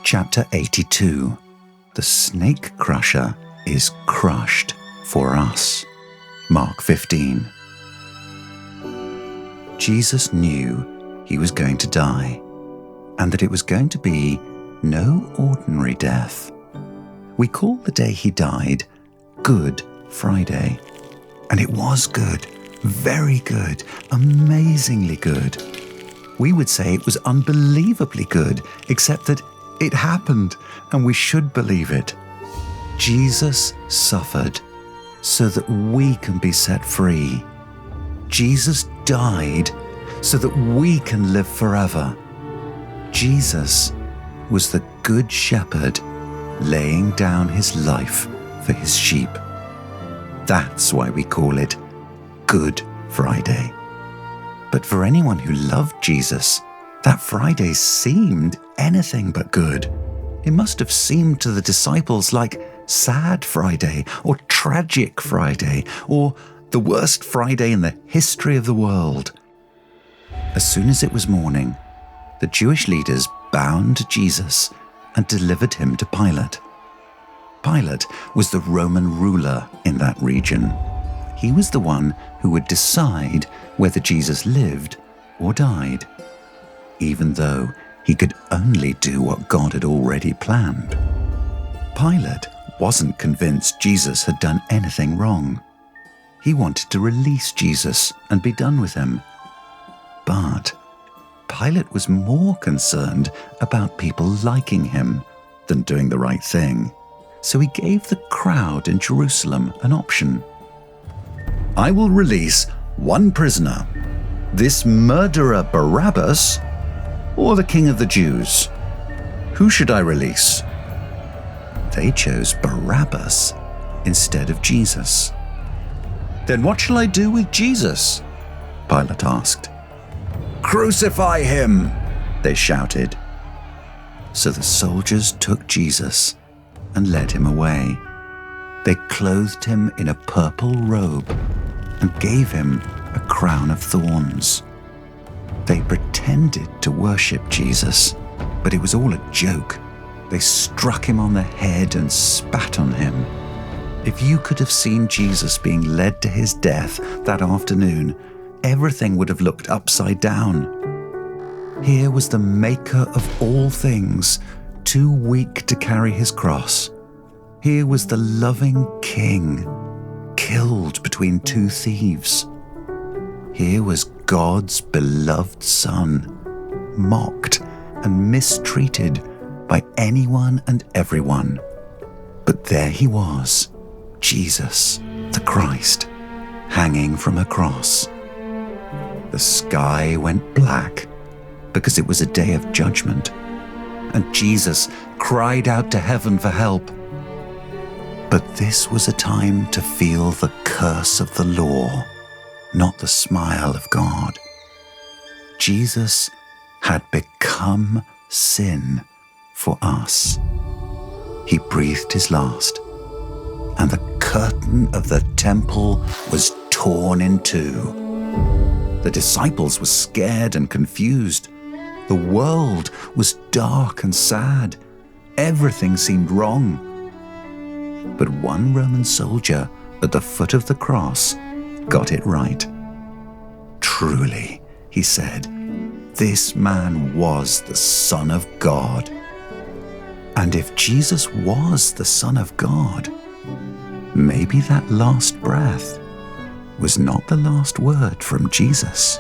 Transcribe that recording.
Chapter 82. The snake crusher is crushed for us. Mark 15. Jesus knew he was going to die, and that it was going to be no ordinary death. We call the day he died Good Friday. And it was good, very good, amazingly good. We would say it was unbelievably good, except that it happened, and we should believe it. Jesus suffered so that we can be set free. Jesus died so that we can live forever. Jesus was the Good Shepherd laying down his life for his sheep. That's why we call it Good Friday. But for anyone who loved Jesus, that Friday seemed anything but good. It must have seemed to the disciples like Sad Friday or Tragic Friday or the worst Friday in the history of the world. As soon as it was morning, the Jewish leaders bound Jesus and delivered him to Pilate. Pilate was the Roman ruler in that region. He was the one who would decide whether Jesus lived or died, even though he could only do what God had already planned. Pilate wasn't convinced Jesus had done anything wrong. He wanted to release Jesus and be done with him. But Pilate was more concerned about people liking him than doing the right thing. So he gave the crowd in Jerusalem an option. I will release one prisoner, this murderer Barabbas, or the King of the Jews. Who should I release? They chose Barabbas instead of Jesus. Then what shall I do with Jesus? Pilate asked. Crucify him, they shouted. So the soldiers took Jesus and led him away. They clothed him in a purple robe and gave him a crown of thorns. They pretended to worship Jesus, but it was all a joke. They struck him on the head and spat on him. If you could have seen Jesus being led to his death that afternoon, everything would have looked upside down. Here was the maker of all things, too weak to carry his cross. Here was the loving King, killed between two thieves. Here was God's beloved Son, mocked and mistreated by anyone and everyone. But there he was, Jesus, the Christ, hanging from a cross. The sky went black because it was a day of judgment, and Jesus cried out to heaven for help. But this was a time to feel the curse of the law, not the smile of God. Jesus had become sin for us. He breathed his last, and the curtain of the temple was torn in two. The disciples were scared and confused. The world was dark and sad. Everything seemed wrong. But one Roman soldier at the foot of the cross got it right. Truly, he said, this man was the Son of God. And if Jesus was the Son of God, maybe that last breath was not the last word from Jesus.